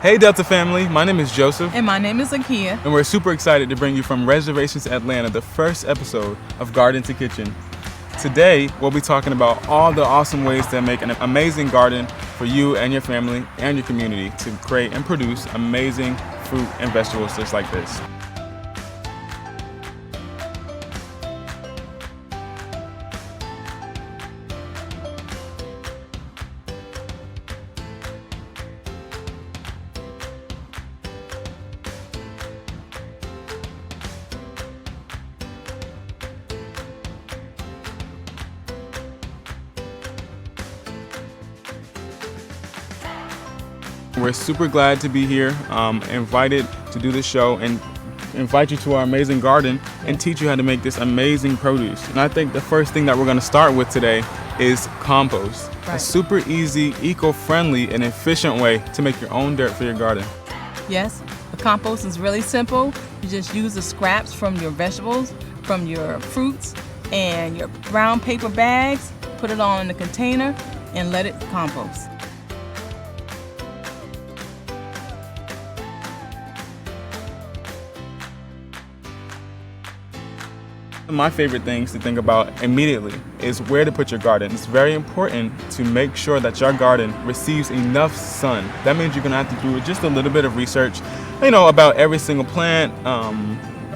Hey Delta family, my name is Joseph. And my name is Akia. And we're super excited to bring you from Reservations Atlanta, the first episode of Garden to Kitchen. Today, we'll be talking about all the awesome ways to make an amazing garden for you and your family and your community to create and produce amazing fruit and vegetables just like this. We're super glad to be here, invited to do this show and invite you to our amazing garden and teach you how to make this amazing produce. And I think the first thing that we're going to start with today is compost. Right. A super easy, eco-friendly, and efficient way to make your own dirt for your garden. Yes, the compost is really simple. You just use the scraps from your vegetables, from your fruits, and your brown paper bags, put it all in the container, and let it compost. My favorite things to think about immediately is where to put your garden. It's very important to make sure that your garden receives enough sun. That means you're gonna have to do just a little bit of research, about every single plant,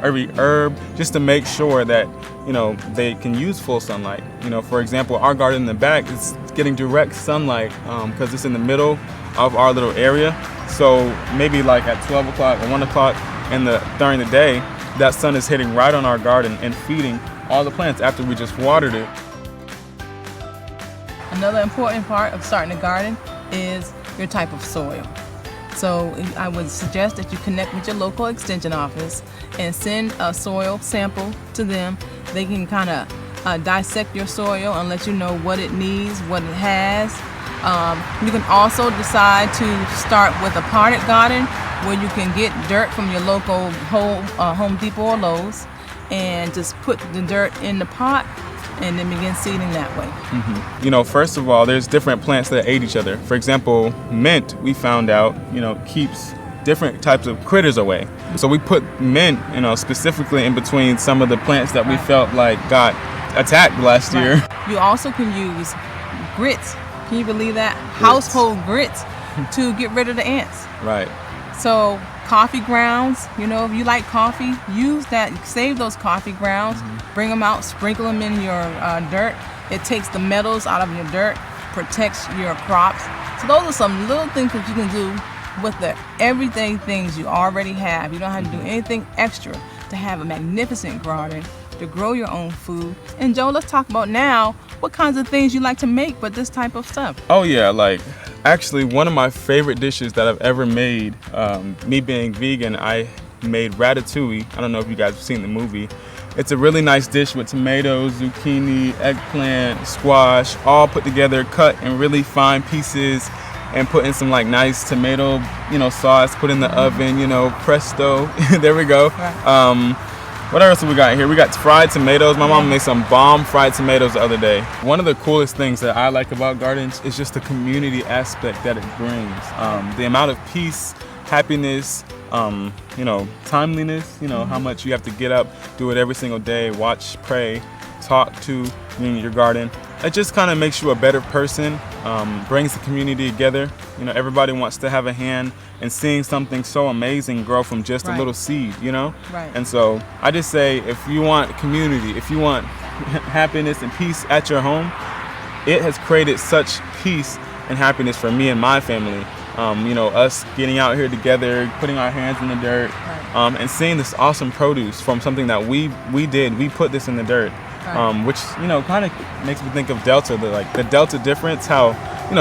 every herb, just to make sure that, they can use full sunlight. For example, our garden in the back is getting direct sunlight because it's in the middle of our little area. So maybe like at 12 o'clock or 1 o'clock during the day, that sun is hitting right on our garden and feeding all the plants after we just watered it. Another important part of starting a garden is your type of soil. So I would suggest that you connect with your local extension office and send a soil sample to them. They can kind of dissect your soil and let you know what it needs, what it has. You can also decide to start with a potted garden where you can get dirt from your local Home Depot or Lowe's and just put the dirt in the pot and then begin seeding that way. Mm-hmm. First of all, there's different plants that aid each other. For example, mint, we found out, keeps different types of critters away. So we put mint, specifically in between some of the plants that we felt like got attacked last year. You also can use grits. Can you believe that? Household grits to get rid of the ants. Right. So coffee grounds, if you like coffee, use that, save those coffee grounds, bring them out, sprinkle them in your dirt. It takes the metals out of your dirt, protects your crops. So those are some little things that you can do with the everyday things you already have. You don't have to do anything extra to have a magnificent garden, to grow your own food. And Joe, let's talk about now what kinds of things you like to make with this type of stuff. Oh yeah, actually one of my favorite dishes that I've ever made, me being vegan, I made ratatouille. I don't know if you guys have seen the movie. It's a really nice dish with tomatoes, zucchini, eggplant, squash, all put together, cut in really fine pieces, and put in some nice tomato, sauce, put in the oven, presto, there we go. Right. What else have we got here? We got fried tomatoes. My mom made some bomb fried tomatoes the other day. One of the coolest things that I like about gardens is just the community aspect that it brings. The amount of peace, happiness, timeliness, how much you have to get up, do it every single day, watch, pray, talk to your garden. It just kind of makes you a better person, brings the community together. Everybody wants to have a hand in seeing something so amazing grow from just a little seed, Right. And so I just say, if you want community, if you want happiness and peace at your home, it has created such peace and happiness for me and my family. Us getting out here together, putting our hands in the dirt, and seeing this awesome produce from something that we did. We put this in the dirt. Which kind of makes me think of Delta, the Delta difference, how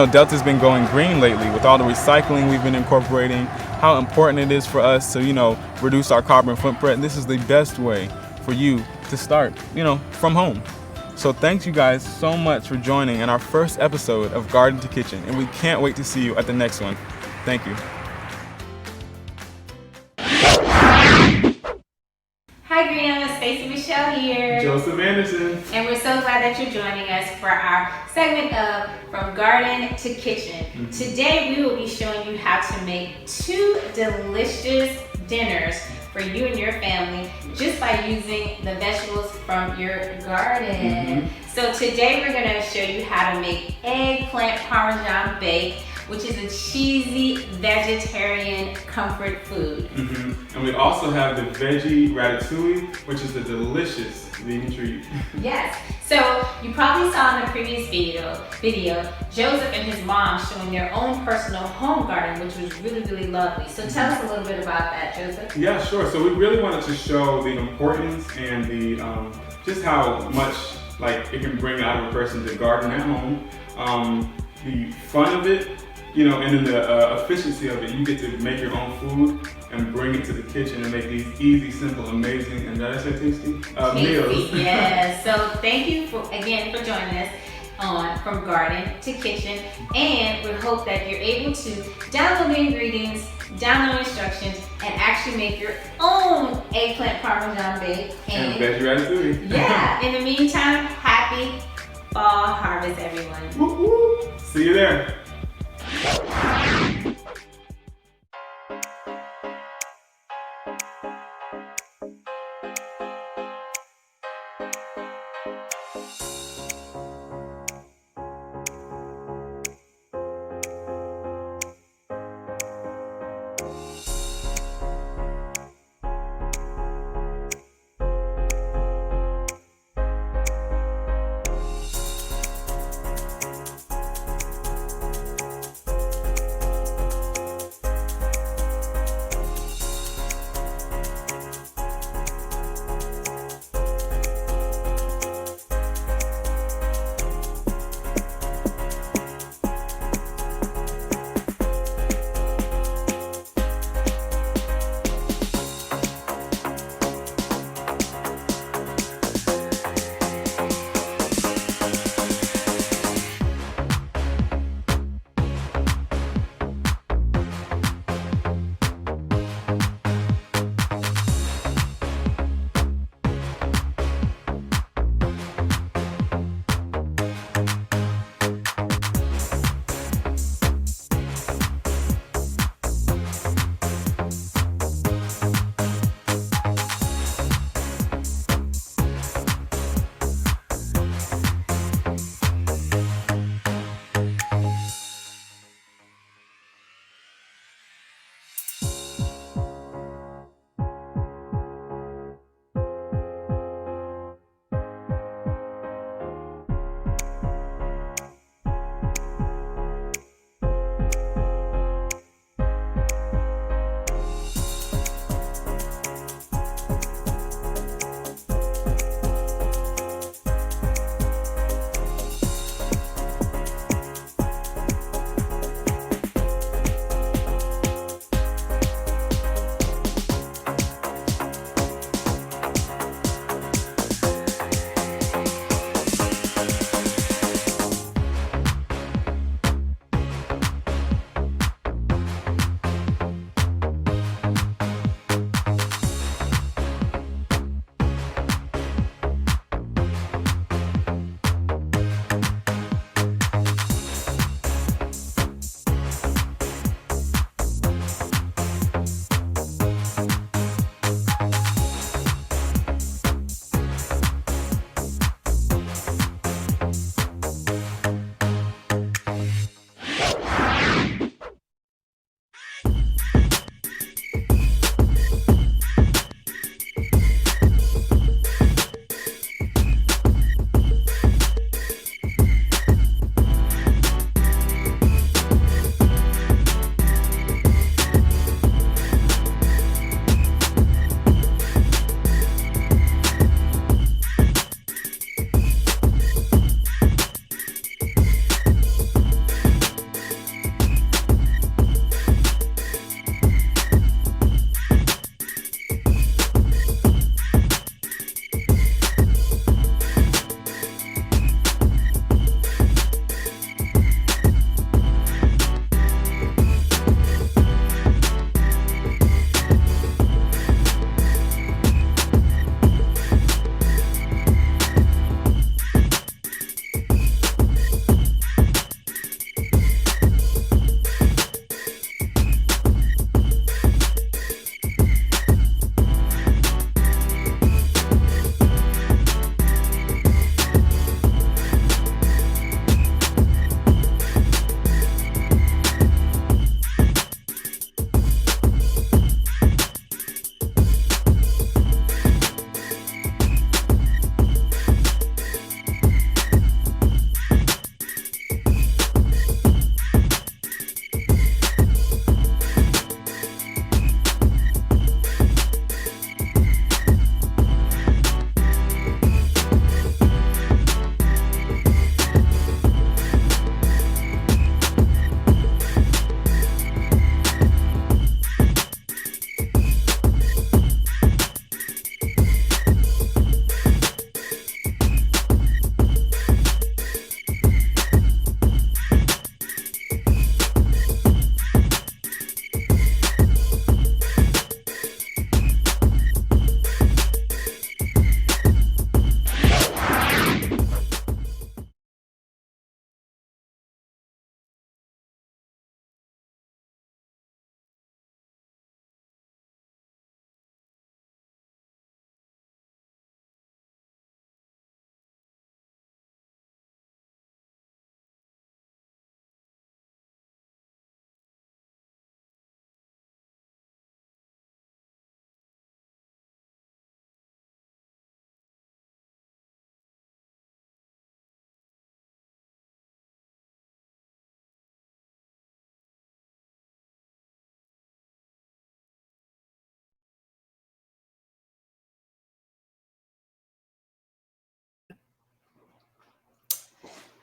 Delta's been going green lately with all the recycling we've been incorporating, how important it is for us to reduce our carbon footprint. This is the best way for you to start from home. So thanks you guys so much for joining in our first episode of Garden to Kitchen, and we can't wait to see you at the next one. Thank you. Hi Greenland, Stayce Michelle here. Joseph Anderson. And we're so glad that you're joining us for our segment of From Garden to Kitchen. Today we will be showing you how to make 2 delicious dinners for you and your family just by using the vegetables from your garden. So today we're going to show you how to make eggplant parmesan bake, which is a cheesy vegetarian comfort food. And we also have the veggie ratatouille, which is a delicious vegan treat. Yes. So you probably saw in the previous video Joseph and his mom showing their own personal home garden, which was really, really lovely. So tell us a little bit about that, Joseph. Yeah, sure. So we really wanted to show the importance and the just how much it can bring out of a person to garden at home. The fun of it, and then the efficiency of it. You get to make your own food and bring it to the kitchen and make these easy, simple, amazing, and did I say tasty? Meals. Yes. So thank you again for joining us on From Garden to Kitchen, and we hope that you're able to download the ingredients, download instructions, and actually make your own eggplant parmesan bake And veggie ratatouille. Yeah. In the meantime, happy fall harvest, everyone. Woo woo. See you there.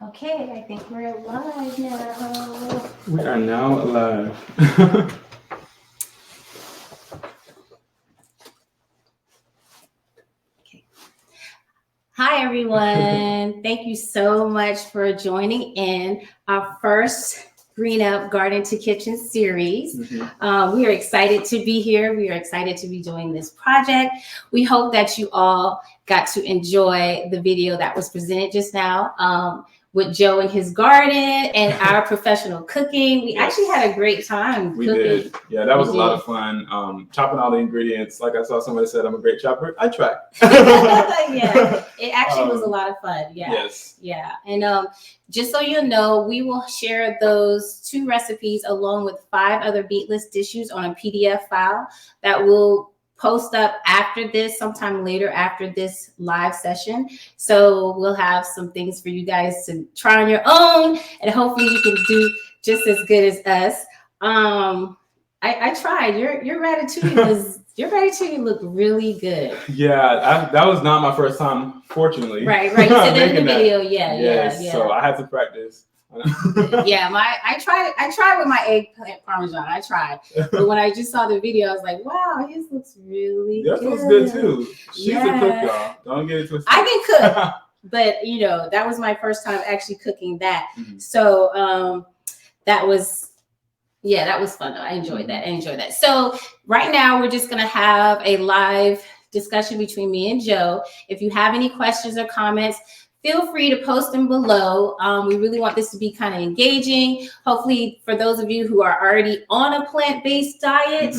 Okay, I think we're live now. We are now live. Hi, everyone. Thank you so much for joining in our first Green Up Garden to Kitchen series. We are excited to be here. We are excited to be doing this project. We hope that you all got to enjoy the video that was presented just now with Joe and his garden and our professional cooking. We actually had a great time We cooking. did. Yeah, that was a lot of fun. Chopping all the ingredients. Like I saw somebody said, I'm a great chopper. I tried. Yeah, it actually was a lot of fun. Yeah. Yes. Yeah. And just so you know, we will share those 2 recipes along with 5 other meatless dishes on a PDF file that will post up after this, sometime later after this live session. So we'll have some things for you guys to try on your own, and hopefully you can do just as good as us. I tried. Your ratatouille looked really good. Yeah, that was not my first time, fortunately. Right. You said that in the video. Yeah. So I had to practice. Yeah, I tried with my eggplant parmesan. I tried, but when I just saw the video, I was like, "Wow, his looks really good." Yours looks good too. She's a cook, y'all. Don't get it twisted. I can cook, but that was my first time actually cooking that. So that was fun. Though. I enjoyed that. So right now we're just gonna have a live discussion between me and Joe. If you have any questions or comments, feel free to post them below. We really want this to be kind of engaging. Hopefully, for those of you who are already on a plant-based diet,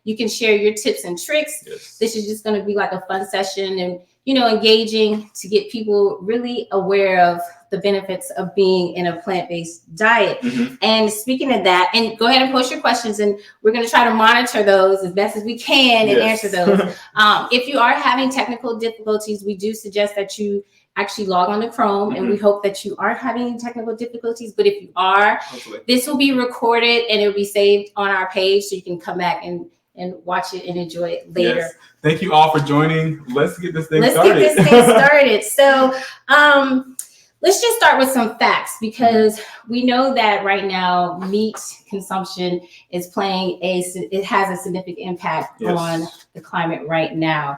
you can share your tips and tricks. Yes. This is just going to be like a fun session and, engaging to get people really aware of the benefits of being in a plant-based diet. And speaking of that, and go ahead and post your questions, and we're going to try to monitor those as best as we can and answer those. If you are having technical difficulties, we do suggest that you actually log on to Chrome, and we hope that you aren't having any technical difficulties. But if you are, this will be recorded and it will be saved on our page, so you can come back and watch it and enjoy it later. Yes. Thank you all for joining. Let's get this thing started. So let's just start with some facts, because we know that right now meat consumption is it has a significant impact on the climate right now.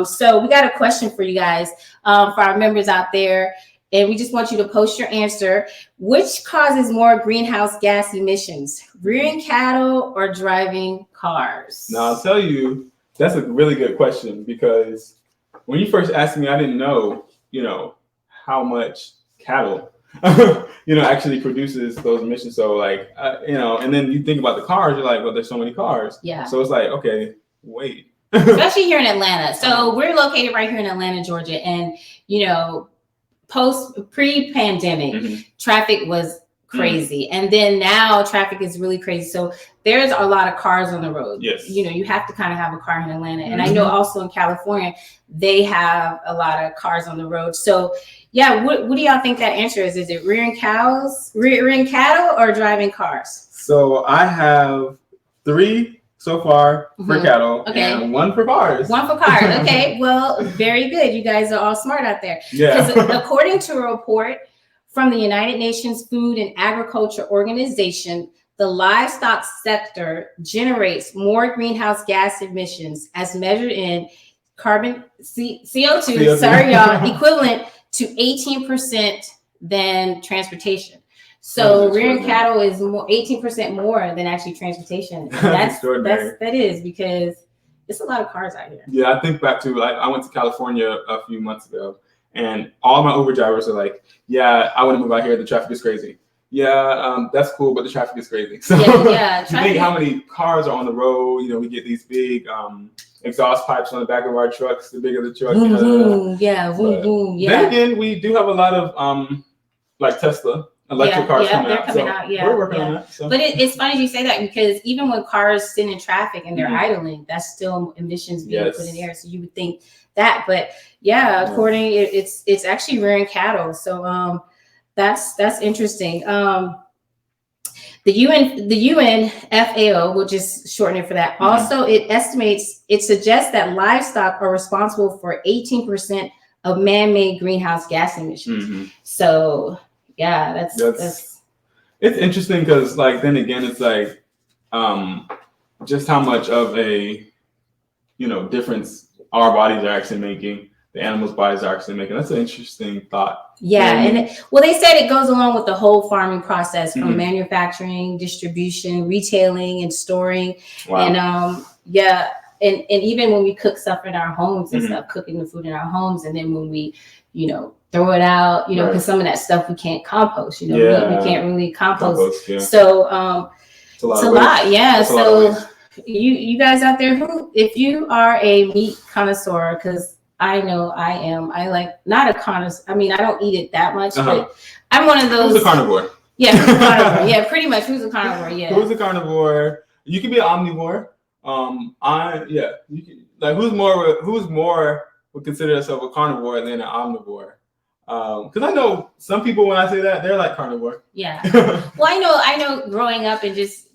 So we got a question for you guys, for our members out there, and we just want you to post your answer. Which causes more greenhouse gas emissions, rearing cattle or driving cars? Now I'll tell you, that's a really good question, because when you first asked me, I didn't know, how much cattle, actually produces those emissions. So and then you think about the cars, you're like, well, there's so many cars. Yeah. So it's like, okay, wait. Especially here in Atlanta. So we're located right here in Atlanta, Georgia. And, pre-pandemic, traffic was crazy. And then now traffic is really crazy. So there's a lot of cars on the road. Yes. You have to kind of have a car in Atlanta. And I know also in California, they have a lot of cars on the road. So yeah, what do y'all think that answer is? Is it rearing cattle or driving cars? So I have 3 so far for cattle, and 1 for cars. 1 for cars. Okay, well, very good. You guys are all smart out there. Yeah. Because according to a report from the United Nations Food and Agriculture Organization, the livestock sector generates more greenhouse gas emissions as measured in CO2. Sorry, y'all, equivalent to 18% than transportation. So rearing cattle is 18% more than actually transportation. That's extraordinary. That is, because it's a lot of cars out here. Yeah, I think back to I went to California a few months ago, and all my Uber drivers are like, "Yeah, I want to move out here. The traffic is crazy." Yeah, that's cool, but the traffic is crazy. So yeah. You think how many cars are on the road? We get these big exhaust pipes on the back of our trucks. The bigger the truck, boom. Then again, we do have a lot of Tesla electric cars coming out. We're working on that. So. But it's funny you say that, because even when cars sit in traffic and they're idling, that's still emissions being put in the air. So you would think that, but according it's actually rearing cattle. So that's interesting. The UN FAO, we'll just shorten it for that. Also, it suggests that livestock are responsible for 18% of man-made greenhouse gas emissions. Mm-hmm. So yeah, that's it's interesting because like then again it's like just how much of a difference our bodies are actually making, the animals' bodies are actually making. That's an interesting thought. Yeah, and well, they said it goes along with the whole farming process from Mm-hmm. manufacturing, distribution, retailing, and storing. Wow. And and even when we cook stuff in our homes and Mm-hmm. stuff, cooking the food in our homes, and then when we, throw it out, because Right. some of that stuff we can't compost. We can't really compost. Yeah. So It's a lot. It's a lot, yeah. That's a lot of So you guys out there, if you are a meat connoisseur, because I know I am. I like not a connoisseur. I mean, I don't eat it that much, but I'm one of those. Who's a carnivore? Yeah, who's a carnivore? Yeah, pretty much. Who's a carnivore? Yeah. Who's a carnivore? You can be an omnivore. You can, like who's more would consider themselves a carnivore than an omnivore? Because I know some people when I say that they're like carnivore. Yeah. Well, I know. Growing up and just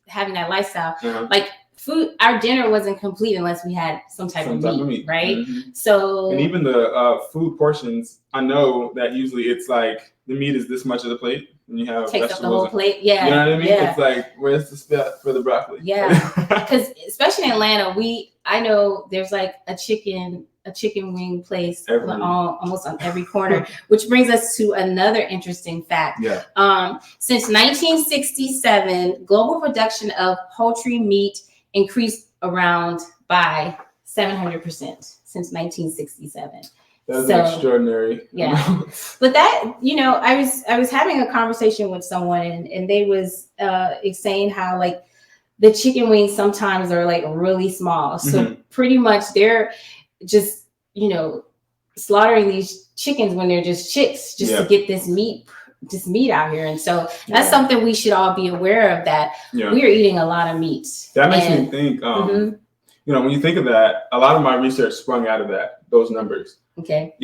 having that lifestyle, like food, our dinner wasn't complete unless we had some type of meat, right? Mm-hmm. So and even the food portions, I know that usually it's like the meat is this much of the plate, and you have takes up the whole plate. Yeah. You know what I mean? Yeah. It's like where's the spot for the broccoli? Yeah. Because especially in Atlanta, I know there's like a chicken wing place almost on every corner, which brings us to another interesting fact. Yeah. Since 1967, global production of poultry meat increased around by 700% since 1967. That's extraordinary. Yeah. But that, I was having a conversation with someone and they was saying how like the chicken wings sometimes are like really small. So pretty much they're just, slaughtering these chickens when they're just chicks just to get this meat out here. And so that's something we should all be aware of, that we are eating a lot of meat. That makes me think, when you think of that, a lot of my research sprung out of those numbers. Okay.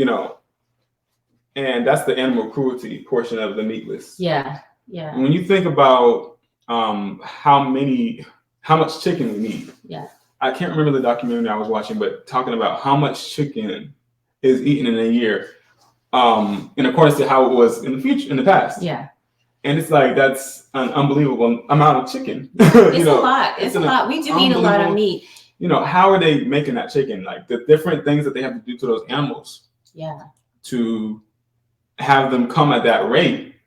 And that's the animal cruelty portion of the meat list. Yeah. Yeah. When you think about how much chicken we need. Yeah. I can't remember the documentary I was watching, but talking about how much chicken is eaten in a year, in accordance to how it was in the past. Yeah. And it's like that's an unbelievable amount of chicken. It's a lot. It's a lot. We do eat a lot of meat. How are they making that chicken? Like the different things that they have to do to those animals. Yeah. To have them come at that rate,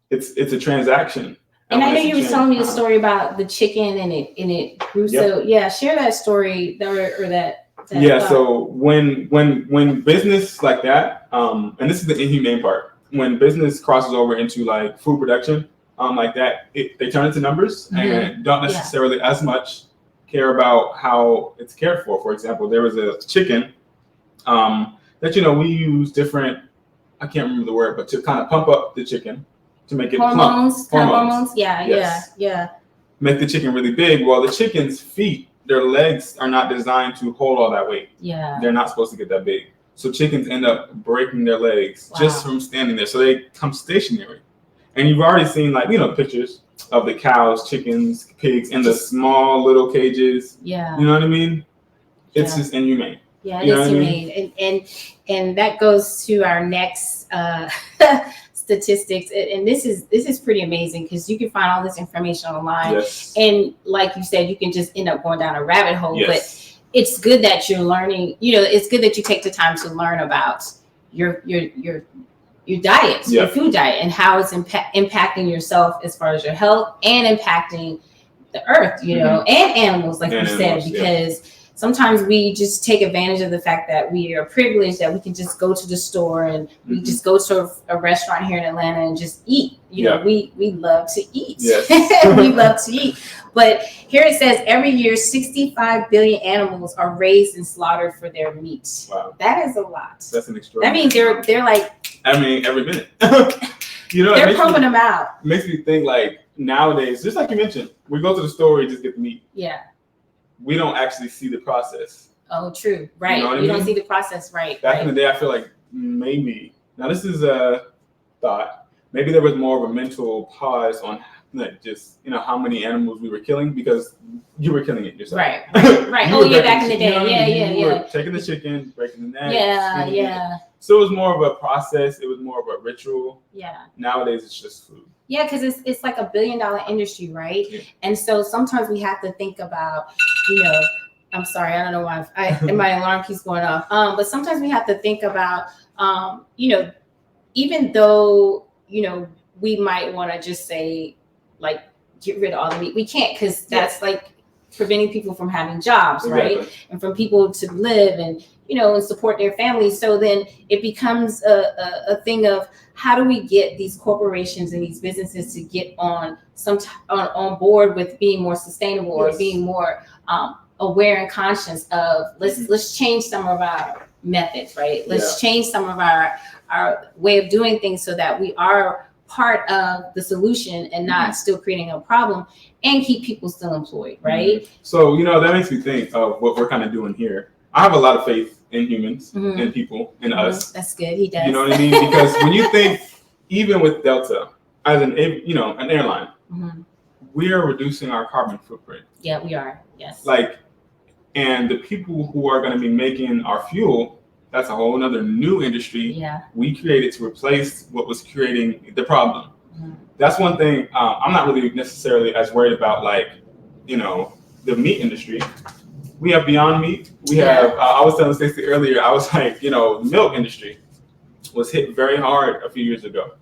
it's a transaction. And I know you were telling me a story about the chicken and it grew. Yep. So yeah, share that story or that. Yeah. So when business like that, and this is the inhumane part, when business crosses over into like food production, like that, they turn into numbers and don't necessarily as much care about how it's cared for. For example, there was a chicken that we use different, I can't remember the word, but to kind of pump up the chicken. To make it hormones. Yeah. Make the chicken really big. Well, the chicken's feet, their legs are not designed to hold all that weight. Yeah. They're not supposed to get that big. So chickens end up breaking their legs just from standing there. So they come stationary. And you've already seen pictures of the cows, chickens, pigs in the small little cages. Yeah. You know what I mean? It's just inhumane. Yeah, it is humane. And that goes to our next statistics, and this is pretty amazing because you can find all this information online, and like you said, you can just end up going down a rabbit hole. But it's good that you're learning. It's good that you take the time to learn about your diet, your food diet, and how it's impacting yourself as far as your health and impacting the earth, and animals, like you said, because. Sometimes we just take advantage of the fact that we are privileged, that we can just go to the store and we just go to a restaurant here in Atlanta and just eat. We love to eat. Yes. We love to eat. But here it says every year 65 billion animals are raised and slaughtered for their meat. Wow. That is a lot. That's an extraordinary. That means they're like. I mean, every minute. They're pumping them out. Makes me think like nowadays, just like you mentioned, we go to the store, we just get the meat. Yeah. We don't actually see the process. Oh, true. Right. You don't see the process, right. Back in the day, I feel like maybe, now this is a thought, maybe there was more of a mental pause on just, how many animals we were killing because you were killing it yourself. Right. Oh, yeah, back in the day. You were taking the chicken, breaking the neck. So it was more of a process. It was more of a ritual. Yeah. Nowadays, it's just food. Yeah, because it's like $1 billion industry, right? Yeah. And so sometimes we have to think about, I'm sorry, I don't know why my alarm keeps going off. But sometimes we have to think about, even though, we might want to just say, like, get rid of all the meat. We can't, because that's like preventing people from having jobs, Exactly. right? And from people to live and, and support their families. So then it becomes a thing of, how do we get these corporations and these businesses to get on board with being more sustainable, or being more aware and conscious of, let's change some of our methods, right? Let's change some of our way of doing things, so that we are part of the solution and not still creating a problem, and keep people still employed, right? So, that makes me think of what we're kind of doing here. I have a lot of faith in humans, in people, in us. That's good. He does. You know what I mean? Because when you think, even with Delta, as an airline, we are reducing our carbon footprint. Yeah, we are. Yes. And the people who are going to be making our fuel, that's a whole other new industry. Yeah. We created to replace what was creating the problem. That's one thing. I'm not really necessarily as worried about, the meat industry. We have Beyond Meat. We have, I was telling Stacey earlier, I was like, the milk industry was hit very hard a few years ago.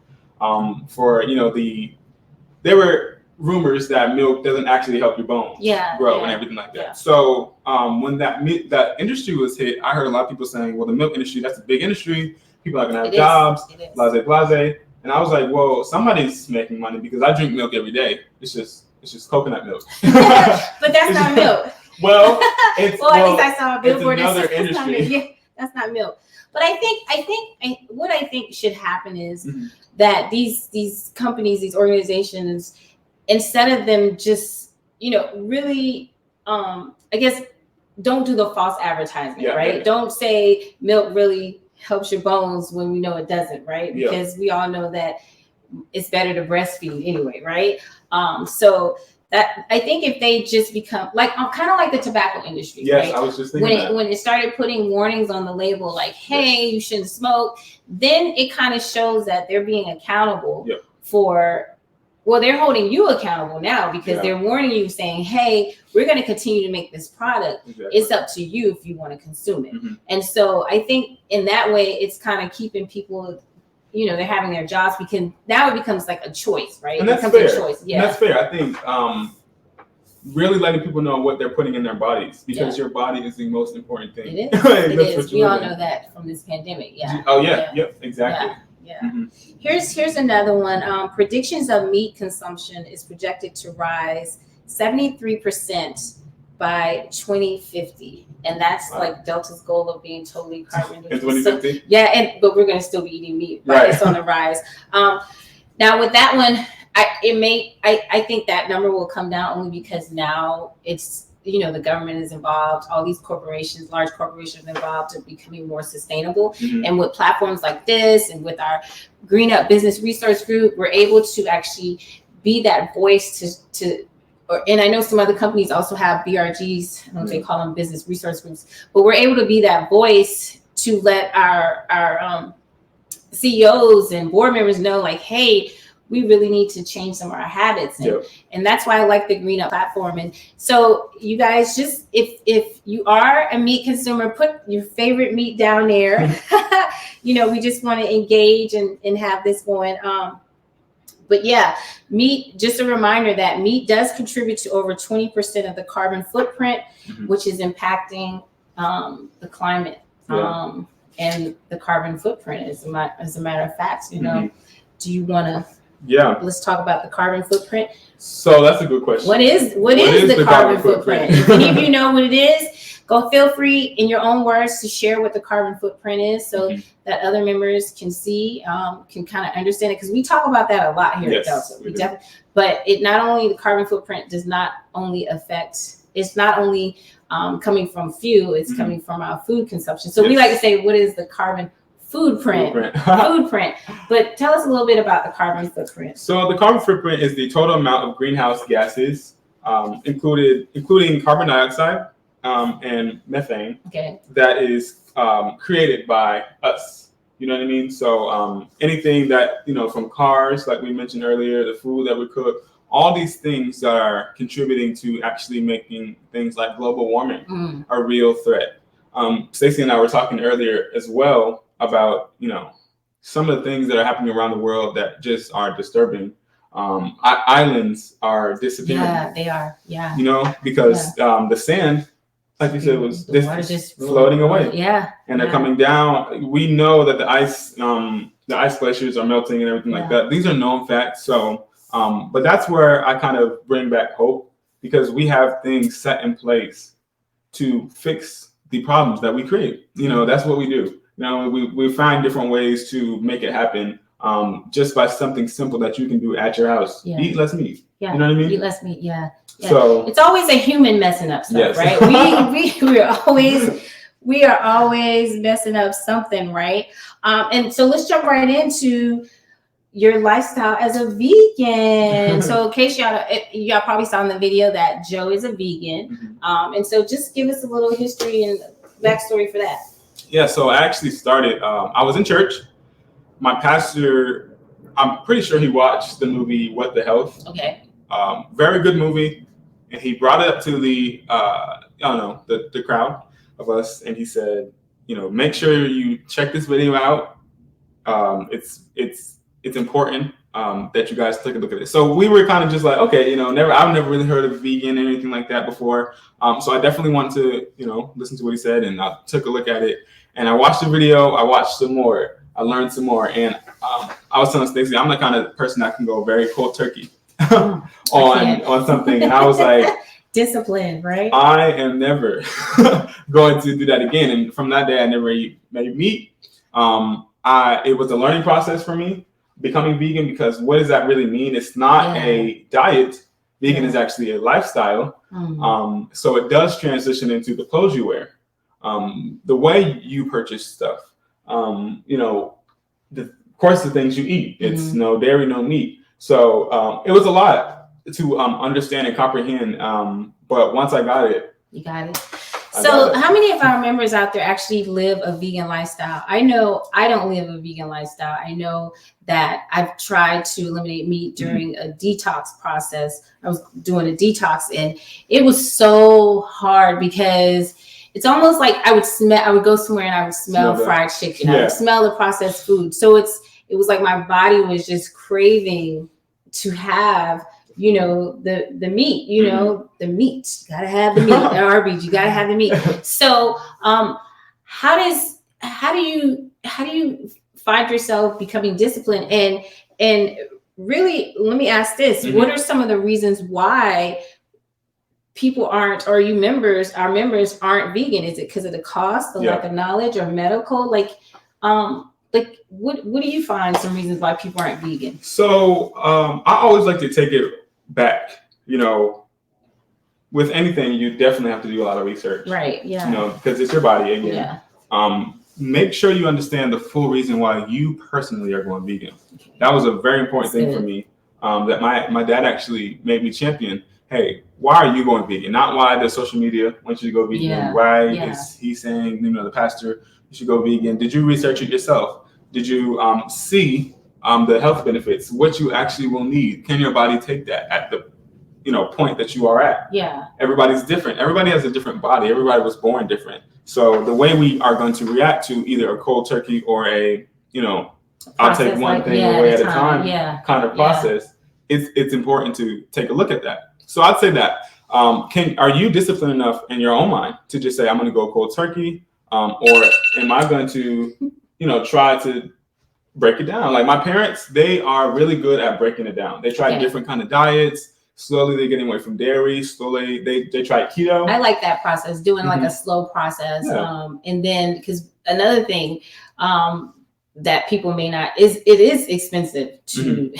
There were rumors that milk doesn't actually help your bones grow and everything like that. Yeah. So when that industry was hit, I heard a lot of people saying, well, the milk industry, that's a big industry. People are going to have jobs, blase. And I was like, well, somebody's making money, because I drink milk every day. It's just coconut milk. But that's not milk. Well, at least I saw a billboard that says industry. That's not milk. Yeah, that's not milk. But I think what I think should happen is that these companies, these organizations, instead of them just, really, I guess, don't do the false advertisement, right? Don't say milk really helps your bones when we know it doesn't, right? Because we all know that it's better to breastfeed anyway, right? So that, I think, if they just become kind of like the tobacco industry, yes, right? I was just thinking when it started putting warnings on the label, like, hey, you shouldn't smoke, then it kind of shows that they're being accountable for. Well, they're holding you accountable now, because they're warning you, saying, hey, we're going to continue to make this product. It's up to you if you want to consume it. And so I think in that way, it's kind of keeping people, they're having their jobs, because now it becomes like a choice, right? And that's it becomes fair. a choice. Yeah. And that's fair. I think really letting people know what they're putting in their bodies, because your body is the most important thing. It is. It is. We all know that from this pandemic. Yeah. Oh, yeah. Yep. Exactly. Yeah. Here's another one. Predictions of meat consumption is projected to rise 73% by 2050, and that's like Delta's goal of being totally carbon neutral. In 2050. But we're going to still be eating meat, right? It's on the rise. Now with that one, I think that number will come down, only because now it's, the government is involved, all these corporations, large corporations involved, to becoming more sustainable. And with platforms like this, and with our Green Up Business Resource Group, we're able to actually be that voice and I know some other companies also have BRGs, I don't know if they call them business resource groups, but we're able to be that voice to let our CEOs and board members know, like, hey, we really need to change some of our habits. And that's why I like the Green Up platform. And so you guys, just if you are a meat consumer, put your favorite meat down there. We just want to engage and have this going. But yeah, meat, just a reminder that meat does contribute to over 20% of the carbon footprint, which is impacting the climate and the carbon footprint, as a matter of fact. Do you want to? Yeah. Let's talk about the carbon footprint. So that's a good question. What is the carbon footprint? If any of you know what it is, feel free in your own words to share what the carbon footprint is, so that other members can see, can kind of understand it. Because we talk about that a lot here at Delta. But it not only, the carbon footprint does not only affect, it's not only coming from fuel, it's coming from our food consumption. So we like to say, what is the carbon footprint? But tell us a little bit about the carbon footprint. So the carbon footprint is the total amount of greenhouse gases, including carbon dioxide and methane, that is created by us You know what I mean? So anything that, from cars, like we mentioned earlier, the food that we cook, all these things that are contributing to actually making things like global warming a real threat. Stacey and I were talking earlier as well about, some of the things that are happening around the world that just are disturbing. Islands are disappearing. Yeah, they are. Yeah. Because the sand, like you said, was just floating away. Yeah. And they're coming down. We know that the ice glaciers are melting and everything like that. These are known facts. So, but that's where I kind of bring back hope, because we have things set in place to fix the problems that we create. That's what we do. We find different ways to make it happen, just by something simple that you can do at your house. Yeah. Eat less meat. Yeah. You know what I mean? Eat less meat. Yeah. Yeah. So it's always a human messing up stuff, right? we are always messing up something, right? And so let's jump right into your lifestyle as a vegan. So in case y'all probably saw in the video that Joe is a vegan. And so just give us a little history and backstory for that. Yeah, so I actually started, I was in church. My pastor, I'm pretty sure he watched the movie What the Health. Okay. Very good movie. And he brought it up to the crowd of us, and he said, make sure you check this video out. It's important that you guys take a look at it. So we were kind of just like, okay, I've never really heard of vegan or anything like that before. So I definitely wanted to, listen to what he said, and I took a look at it. And I watched the video. I watched some more. I learned some more, and I was telling Stacey, I'm the kind of person that can go very cold turkey on something, and I was like, discipline, right? I am never going to do that again. And from that day, I never made meat. It was a learning process for me becoming vegan, because what does that really mean? It's not a diet. Vegan is actually a lifestyle. So it does transition into the clothes you wear, the way you purchase stuff, of course, the things you eat. It's no dairy, no meat. So it was a lot to understand and comprehend. But once I got it. You got it. So how many of our members out there actually live a vegan lifestyle? I know I don't live a vegan lifestyle. I know that I've tried to eliminate meat during a detox process. I was doing a detox, and it was so hard because it's almost like I would go somewhere and I would smell fried chicken. I would smell the processed food. So it was like my body was just craving to have, the meat, the meat. You gotta have the meat. At Arby's, you gotta have the meat. So how do you find yourself becoming disciplined? And really, let me ask this. What are some of the reasons why people aren't, or our members aren't vegan? Is it because of the cost, the lack of knowledge, or medical? What do you find some reasons why people aren't vegan? So I always like to take it back. With anything, you definitely have to do a lot of research. Right. Yeah. Because it's your body again. Yeah. Make sure you understand the full reason why you personally are going vegan. Okay. That was a very important thing for me. That my dad actually made me champion. Hey, why are you going vegan? Not why does social media want you to go vegan. Yeah. Why is he saying, the pastor, you should go vegan? Did you research it yourself? Did you see the health benefits? What you actually will need? Can your body take that at the point that you are at? Yeah. Everybody's different. Everybody has a different body. Everybody was born different. So the way we are going to react to either a cold turkey or I'll take one thing away at a time kind of process, it's important to take a look at that. So I'd say that. Are you disciplined enough in your own mind to just say, I'm going to go cold turkey? Or am I going to, try to break it down? Like my parents, they are really good at breaking it down. They try different kind of diets. Slowly they're getting away from dairy. Slowly they try keto. I like that process, doing like a slow process. Yeah. And then, because another thing that people may not, it is expensive to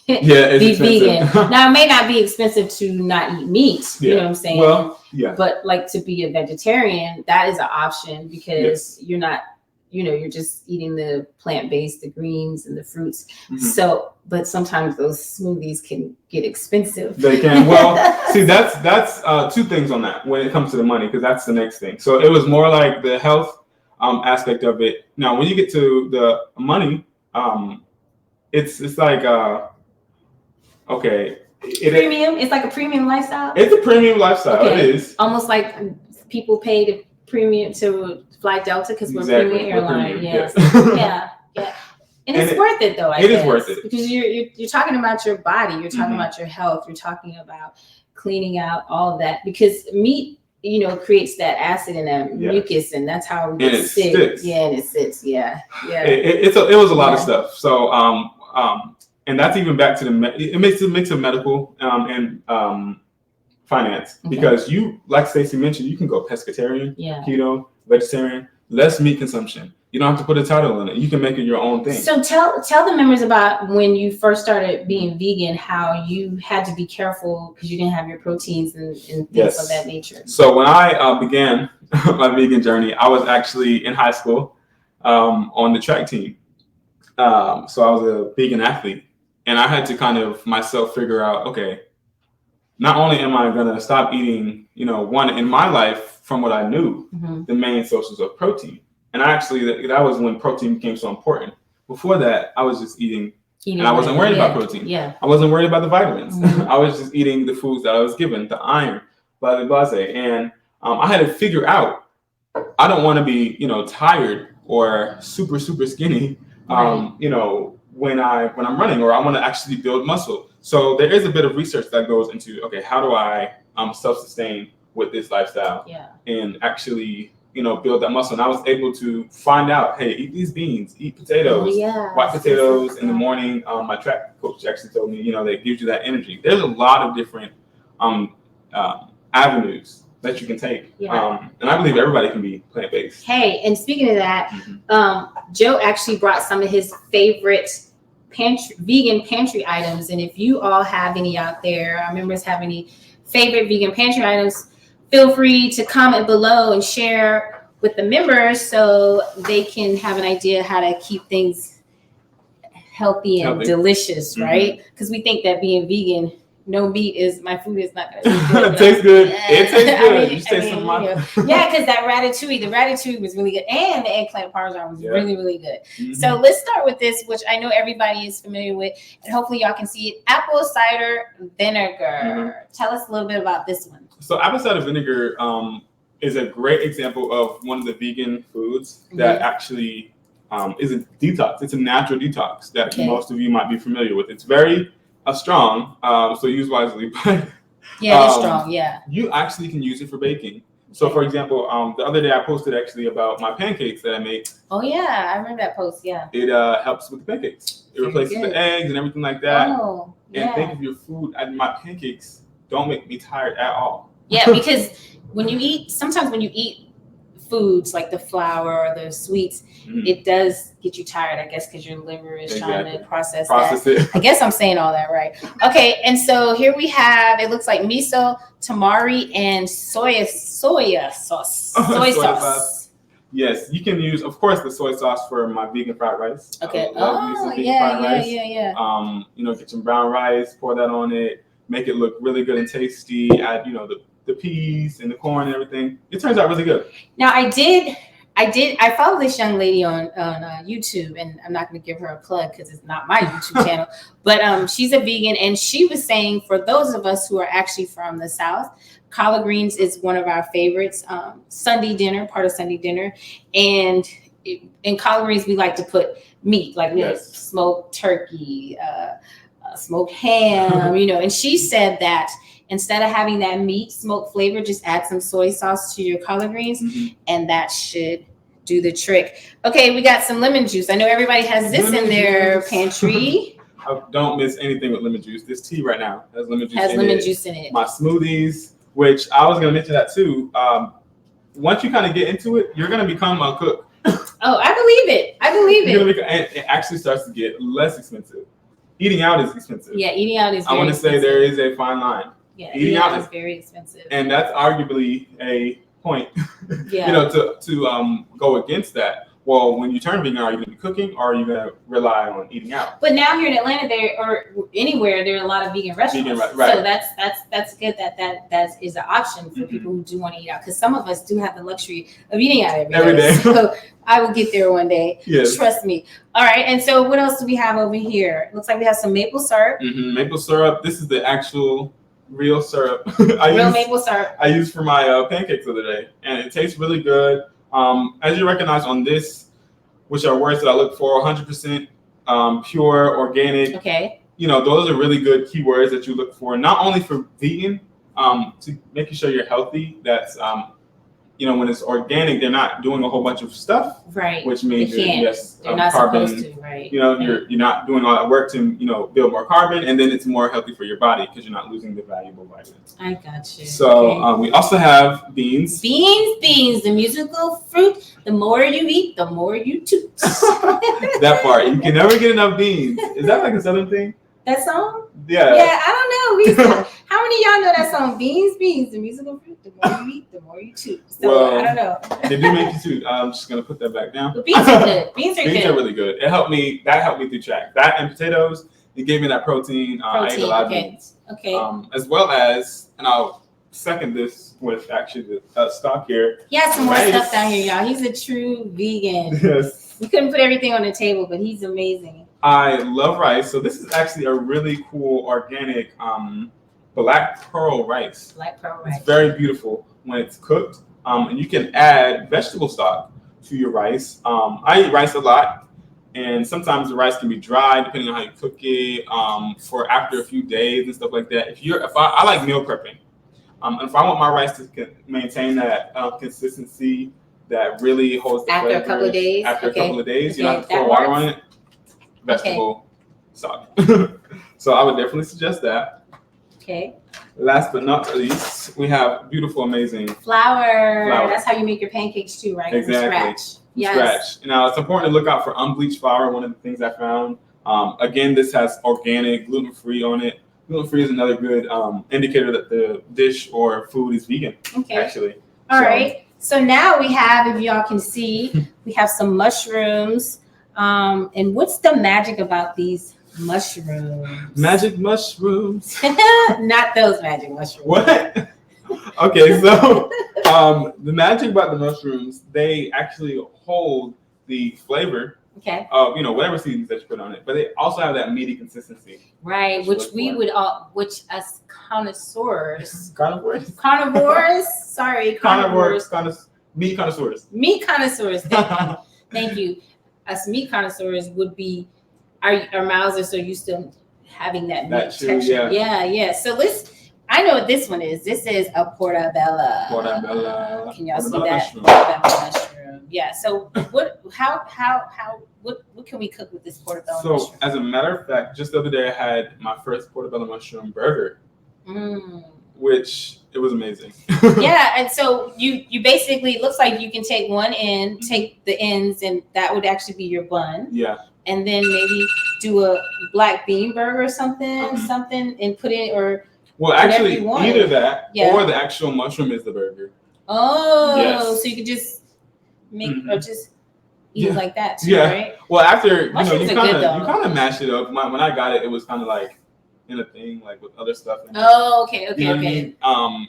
be vegan. Now, it may not be expensive to not eat meat, you know what I'm saying? Well, yeah. But like to be a vegetarian, that is an option, because you're not, you're just eating the plant-based, the greens and the fruits. So, but sometimes those smoothies can get expensive. They can. Well, see, that's two things on that when it comes to the money, because that's the next thing. So it was more like the health aspect of it. Now, when you get to the money, it's like okay, Premium. It's like a premium lifestyle. It's a premium lifestyle. Okay. It is almost like people pay the premium to fly Delta because we're exactly. premium airline. Yes. Yeah. And it's worth it though. I guess. It is worth it because you're talking about your body. You're talking about your health. You're talking about cleaning out all of that because meat, creates that acid and that mucus, and that's how we get sick. Sticks. Yeah, and it sits. Yeah. It was a lot of stuff. So and that's even back to it makes a mix of medical and finance because you, like Stacey mentioned, you can go pescatarian, keto, vegetarian, less meat consumption. You don't have to put a title in it. You can make it your own thing. So tell the members about when you first started being vegan, how you had to be careful because you didn't have your proteins and things of that nature. So when I began my vegan journey, I was actually in high school on the track team. So I was a vegan athlete, and I had to kind of myself figure out, okay, not only am I going to stop eating, one in my life from what I knew, the main sources of protein. And actually, that was when protein became so important. Before that, I was just eating and I wasn't worried about protein. Yeah. I wasn't worried about the vitamins. I was just eating the foods that I was given, the iron, blah, blah, blah. And I had to figure out, I don't want to be, tired or super, super skinny, when I'm running, or I want to actually build muscle. So there is a bit of research that goes into, okay, how do I self-sustain with this lifestyle and actually build that muscle. And I was able to find out, hey, eat these beans, eat potatoes, white potatoes in the morning. My track coach actually told me, that gives you that energy. There's a lot of different avenues that you can take. And I believe everybody can be plant-based. Hey, and speaking of that, Joe actually brought some of his favorite vegan pantry items. And if you all have any out there, our members have any favorite vegan pantry items, feel free to comment below and share with the members so they can have an idea how to keep things healthy and delicious, right? Because we think that being vegan, no meat my food is not going to be good. It tastes good. It tastes good. You taste some of yeah, because the ratatouille was really good. And the eggplant parmesan was really, really good. So let's start with this, which I know everybody is familiar with, and hopefully y'all can see it. Apple cider vinegar. Tell us a little bit about this one. So apple cider vinegar is a great example of one of the vegan foods that actually is a detox. It's a natural detox that most of you might be familiar with. It's very strong, so use wisely. But it's strong. Yeah, you actually can use it for baking. So, for example, the other day I posted actually about my pancakes that I made. Oh yeah, I remember that post. Yeah, it helps with the pancakes. It replaces the eggs and everything like that. Oh, and think of your food. And my pancakes don't make me tired at all. Yeah, because sometimes when you eat foods like the flour or the sweets, it does get you tired, I guess, because your liver is trying to process that. It. I guess I'm saying all that right. Okay, and so here we have, it looks like miso, tamari, and soy sauce. Soy sauce. Yes, you can use, of course, the soy sauce for my vegan fried rice. Okay. Yeah. Get some brown rice, pour that on it, make it look really good and tasty. Add, the peas and the corn and everything. It turns out really good. Now I follow this young lady on YouTube, and I'm not going to give her a plug because it's not my YouTube channel, but she's a vegan, and she was saying for those of us who are actually from the South, collard greens is one of our favorites. Sunday dinner, part of Sunday dinner, and in collard greens we like to put meat, like smoked turkey, smoked ham, and she said that instead of having that meat smoke flavor, just add some soy sauce to your collard greens, and that should do the trick. Okay, we got some lemon juice. I know everybody has this in their pantry. I don't miss anything with lemon juice. This tea right now has lemon juice in it. My smoothies, which I was going to mention that too. Once you kind of get into it, you're going to become a cook. Oh, I believe it. And it actually starts to get less expensive. Eating out is expensive. Yeah, eating out is very I want to say there is a fine line. Yeah, eating out is very expensive. And that's arguably a point, to go against that. well, when you turn vegan, are you going to be cooking or are you going to rely on eating out? But now here in Atlanta, there or anywhere, there are a lot of vegan restaurants. Right. So that's good that is an option for people who do want to eat out. Because some of us do have the luxury of eating out every day. So I will get there one day. Yes. Trust me. All right. And so what else do we have over here? Looks like we have some maple syrup. Maple syrup. This is the actual real syrup. Maple syrup. I used for my pancakes the other day, and it tastes really good. As you recognize on this, which are words that I look for, 100% pure, organic. Okay. Those are really good keywords that you look for, not only for vegan, to making sure you're healthy. That's, when it's organic, they're not doing a whole bunch of stuff. Right. Which means they're not carbon, supposed to, right? You're not doing all that work to, build more carbon, and then it's more healthy for your body because you're not losing the valuable vitamins. I got you. So we also have beans. Beans, the musical fruit. The more you eat, the more you toot. That part. You can never get enough beans. Is that like a Southern thing? That song? Yeah. Yeah, I don't know. How many of y'all know that song? Beans, the musical fruit. The more you eat, the more you toot. So I don't know. They do make you toot. I'm just gonna put that back down. But beans are good. Beans are really good. That helped me through track. That and potatoes. It gave me that protein. I ate a lot of beans. Okay. As well as, and I'll second this with actually the stock here. He has some more stuff down here, y'all. He's a true vegan. Yes. We couldn't put everything on the table, but he's amazing. I love rice. So this is actually a really cool organic black pearl rice. Black pearl rice. It's very beautiful when it's cooked. And you can add vegetable stock to your rice. I eat rice a lot, and sometimes the rice can be dry depending on how you cook it. For after a few days and stuff like that. I like meal prepping. And if I want my rice to maintain that consistency that really holds the flavor. After a couple of days, you don't have to pour water on it. Vegetable stock. So I would definitely suggest that. Okay. Last but not least, we have beautiful, amazing flour. That's how you make your pancakes too, right? Exactly. From scratch. Yes. Now it's important to look out for unbleached flour. One of the things I found. Again, this has organic, gluten-free on it. Gluten-free is another good indicator that the dish or food is vegan. Okay. Actually. All right. So now we have, if y'all can see, we have some mushrooms. And what's the magic about these mushrooms? Magic mushrooms. Not those magic mushrooms. What? Okay, so the magic about the mushrooms, they actually hold the flavor of whatever seasonings that you put on it, but they also have that meaty consistency. Right, which we would all, which us connoisseurs. Carnivores. Meat connoisseurs. Thank you. Us meat connoisseurs would be our mouths are so used to having that meat texture. Yeah. So I know what this one is. This is a portabella. Can y'all see that? Portabella mushroom. Yeah. So what can we cook with this portabella mushroom? So as a matter of fact, just the other day I had my first portabella mushroom burger. Which it was amazing. Yeah, and so you basically, it looks like you can take one end, take the ends, and that would actually be your bun. Yeah. And then maybe do a black bean burger or something, and put it actually either that or the actual mushroom is the burger. Oh, yes. So you could just make or just eat it like that too, right? Well, after you kind of mash it up. When I got it, it was kind of like in a thing like with other stuff in it. Oh, okay. You know what I mean?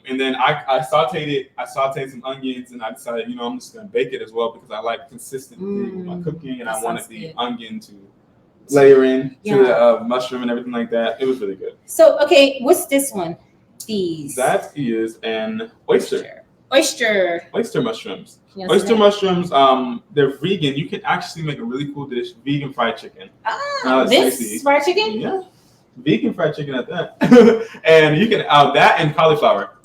And then I sauteed it. I sauteed some onions, and I decided, I'm just gonna bake it as well because I like consistency with my cooking, and I wanted the onion to layer in to the mushroom and everything like that. It was really good. So, okay, what's this one? These. That is an oyster. Oyster mushrooms. Oyster mushrooms, they're vegan. You can actually make a really cool dish, vegan fried chicken. This fried chicken? Yeah. Vegan fried chicken at that. And you can that and cauliflower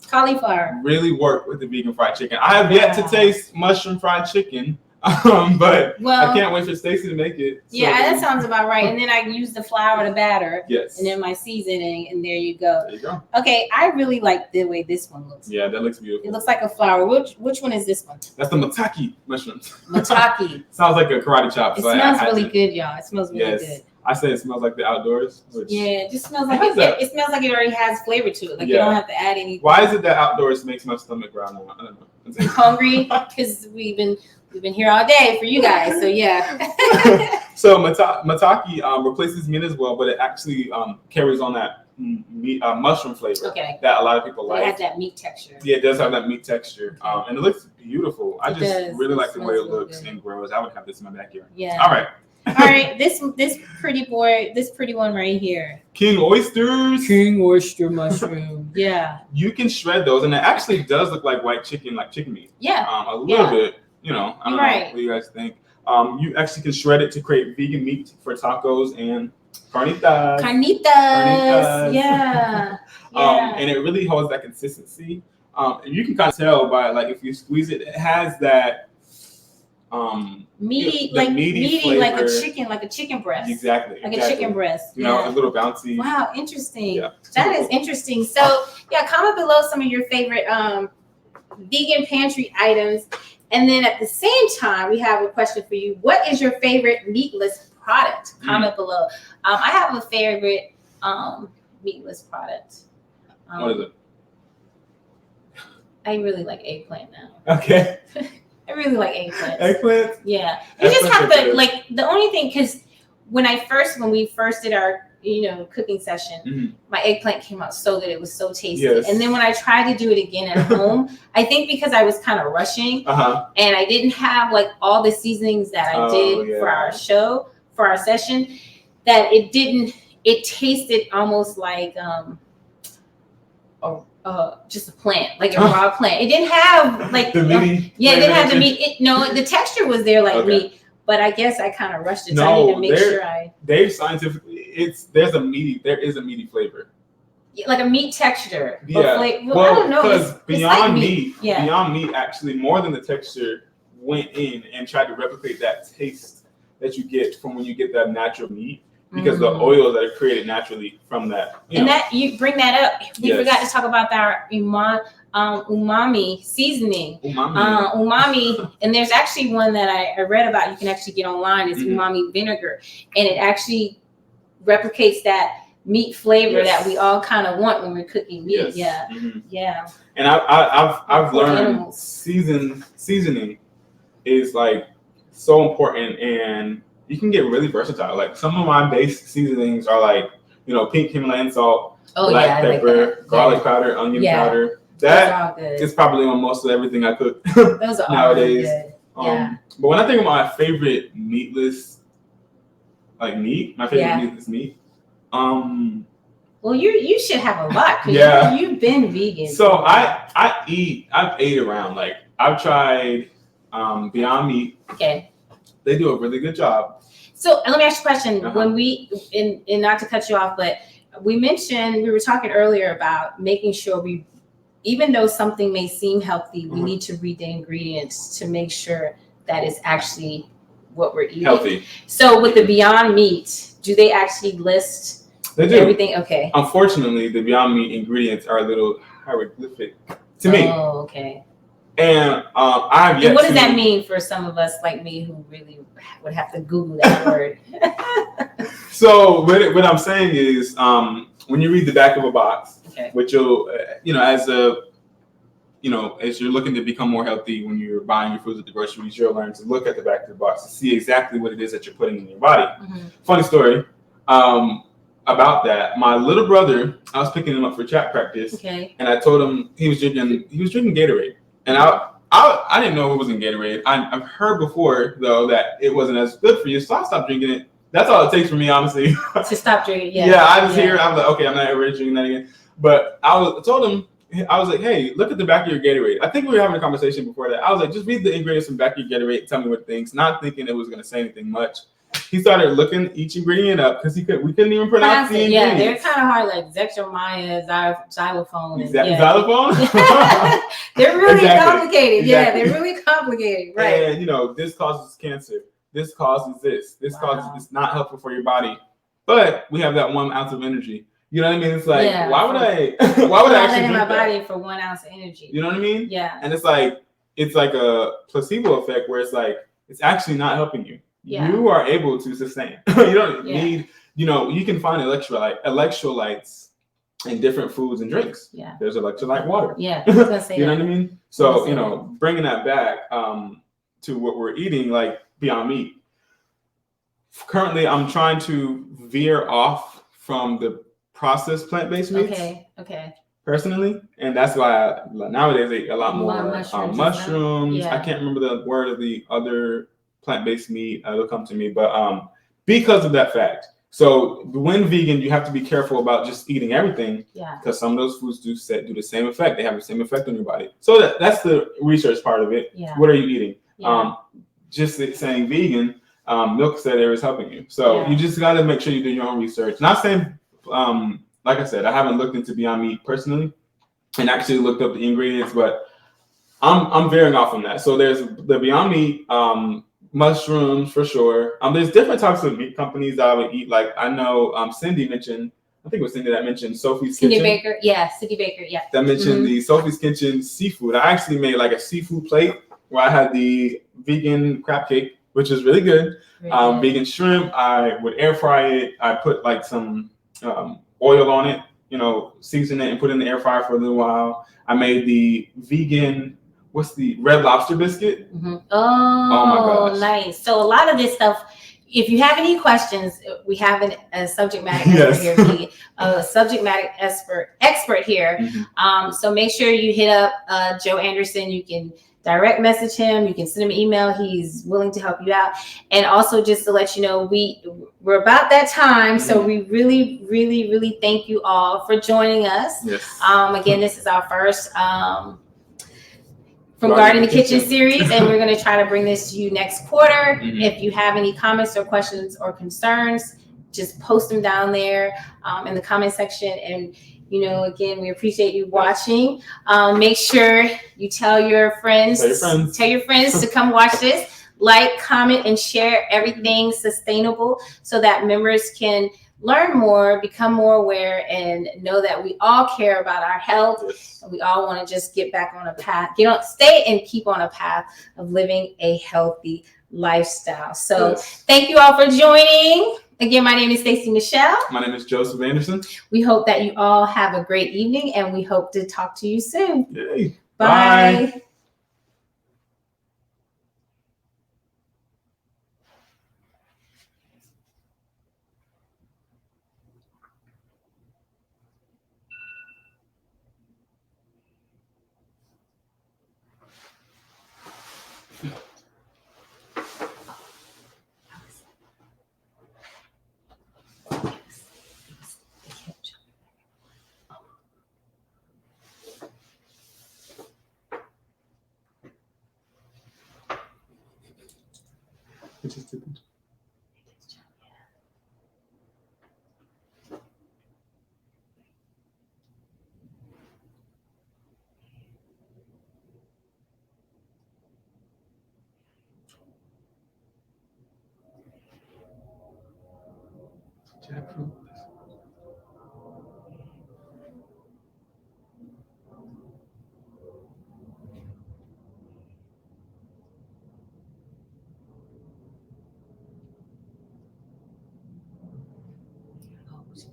really work with the vegan fried chicken. I have yet to taste mushroom fried chicken, but I can't wait for Stayce to make it. That sounds about right. And then I use the flour to batter. Yes. And then my seasoning, and there you go. There you go. Okay, I really like the way this one looks. Yeah, that looks beautiful. It looks like a flower. Which one is this one? That's the maitake mushrooms. Maitake. Sounds like a karate chop. It smells really good, y'all. It smells really good. I say it smells like the outdoors. It just smells like it smells like it already has flavor to it. Like you don't have to add anything. Why is it that outdoors makes my stomach growl now? I don't know. Hungry because we've been we've been here all day for you guys. So yeah. So maitake replaces meat as well, but it actually carries on that meat, mushroom flavor that a lot of people like. It has that meat texture. Yeah, it does have that meat texture, and it looks beautiful. I really like the way it looks good. and grows. I would have this in my backyard. Yeah. All right. All right. This pretty one right here. King oysters. King oyster mushroom. Yeah. You can shred those, and it actually does look like white chicken, like chicken meat. Yeah. A little bit. You know, I don't know what you guys think. You actually can shred it to create vegan meat for tacos and carnitas. Carnitas. Yeah. And it really holds that consistency. And you can kind of tell by like if you squeeze it, it has that meaty flavor. like a chicken breast. Exactly. Like a chicken breast. You know, a little bouncy. Wow, interesting. Yeah. That is interesting. So yeah, comment below some of your favorite vegan pantry items. And then at the same time, we have a question for you. What is your favorite meatless product? Comment below. I have a favorite meatless product. What is it? I really like eggplant now. Okay. I really like eggplant. Eggplant? Yeah. You just have to like the only thing, because when we first did our cooking session, my eggplant came out so good. It was so tasty. Yes. And then when I tried to do it again at home, I think because I was kind of rushing and I didn't have like all the seasonings that I did for our show, for our session, that it tasted almost like just a plant, like a raw plant. It didn't have like the meat. It didn't have the meat. The texture was there like meat. But I guess I kind of rushed it. So I need to make sure they've scientifically, there is a meaty flavor. Like a meat texture. Yeah. I don't know. Because Beyond Meat, Beyond Meat actually more than the texture went in and tried to replicate that taste that you get from when you get that natural meat. Because the oils that are created naturally from that. You bring that up. We forgot to talk about our umami seasoning. Umami, and there's actually one that I read about. You can actually get online. It's umami vinegar, and it actually replicates that meat flavor that we all kind of want when we're cooking meat. Yes. Yeah. And I've learned seasoning is like so important, and you can get really versatile. Like some of my base seasonings are like pink Himalayan salt, black pepper, like garlic powder, onion powder. That is probably on most of everything I cook Those are nowadays. Good. But when I think of my favorite meatless, meat, meatless meat. Well, you should have a lot because you've been vegan. So I've ate around. Like I've tried Beyond Meat. Okay. They do a really good job. So let me ask you a question. When we, and not to cut you off, but we were talking earlier about making sure even though something may seem healthy, we need to read the ingredients to make sure that it's actually what we're eating. Healthy. So with the Beyond Meat, do they actually list everything? Okay. Unfortunately, the Beyond Meat ingredients are a little hieroglyphic to me. Oh, okay. And I've yet. And what does that mean for some of us like me who really would have to Google that word? So what I'm saying is, when you read the back of a box, which you'll, as you're looking to become more healthy when you're buying your foods at the groceries, you'll learn to look at the back of the box to see exactly what it is that you're putting in your body. Funny story about that. My little brother, I was picking him up for chat practice, and I told him he was drinking Gatorade. And I didn't know it was in Gatorade. I've heard before, though, that it wasn't as good for you, so I stopped drinking it. That's all it takes for me, honestly. To stop drinking, I was here. I was like, okay, I'm not ever drinking that again. But I told him, I was like, hey, look at the back of your Gatorade. I think we were having a conversation before that. I was like, just read the ingredients from the back of your Gatorade. Tell me what it thinks. Not thinking it was going to say anything much. He started looking each ingredient up because we couldn't even pronounce the ingredients. Yeah, they're kind of hard, like Zextromyia, xylophone. Xylophone? They're really complicated. Yeah, they're really complicated. Right. And, this causes cancer. This causes this. This causes it's not helpful for your body. But we have that 1 ounce of energy. You know what I mean? It's like, why would I actually in my drink body for 1 ounce of energy? You know what I mean? Yeah. And it's like a placebo effect where it's like, it's actually not helping you. Yeah. You are able to sustain. You don't need, you can find electrolytes in different foods and drinks. Yeah. There's electrolyte water. Yeah. I was gonna say you know what I mean? So, bringing that back, to what we're eating, like Beyond Meat. Currently, I'm trying to veer off from the processed plant-based meats. Okay. Personally, and that's why nowadays I eat a lot more mushrooms. Yeah. I can't remember the word of the other plant-based meat. It'll come to me, but because of that fact. So when vegan, you have to be careful about just eating everything. Yeah. Because some of those foods do the same effect. They have the same effect on your body. So that's the research part of it. Yeah. What are you eating? Yeah. Just saying vegan, milk said it was helping you. So you just got to make sure you do your own research. Not saying, like I said, I haven't looked into Beyond Meat personally and actually looked up the ingredients, but I'm veering off from that. So there's the Beyond Meat, mushrooms for sure. There's different types of meat companies that I would eat. Like I know Cindy mentioned, I think it was Cindy that mentioned Sophie's Kitchen. Cindy Baker, yeah. That mentioned the Sophie's Kitchen seafood. I actually made like a seafood plate where I had the vegan crab cake, which is really good. Vegan shrimp. I would air fry it. I put like some oil on it, season it and put it in the air fryer for a little while. I made the vegan, what's the Red Lobster biscuit? Mm-hmm. Oh my gosh. Nice. So a lot of this stuff, if you have any questions, we have a subject matter expert here, a subject matter expert here. Mm-hmm. So make sure you hit up Joe Anderson. You can direct message him. You can send him an email. He's willing to help you out. And also just to let you know, we're about that time. So we really, really, really thank you all for joining us. Yes. Again, this is our first from Garden to Kitchen series, and we're going to try to bring this to you next quarter. Mm-hmm. If you have any comments or questions or concerns, just post them down there in the comment section. And again, we appreciate you watching. Make sure you tell your friends to come watch this. Like, comment, and share everything sustainable so that members can learn more, become more aware, and know that we all care about our health. Yes. And we all want to just get back on a path, stay and keep on a path of living a healthy lifestyle. So Thank you all for joining. Again, my name is Stayce Michelle. My name is Joseph Anderson. We hope that you all have a great evening, and we hope to talk to you soon. Yay. Bye. Bye. Jackfruit.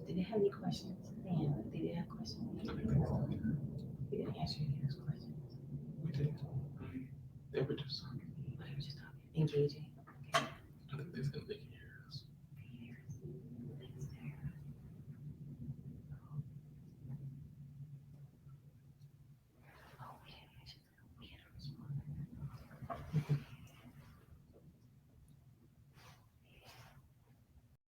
Did they have any questions? Man, they didn't have questions. We didn't answer any of those questions. We did. They were just Engaging.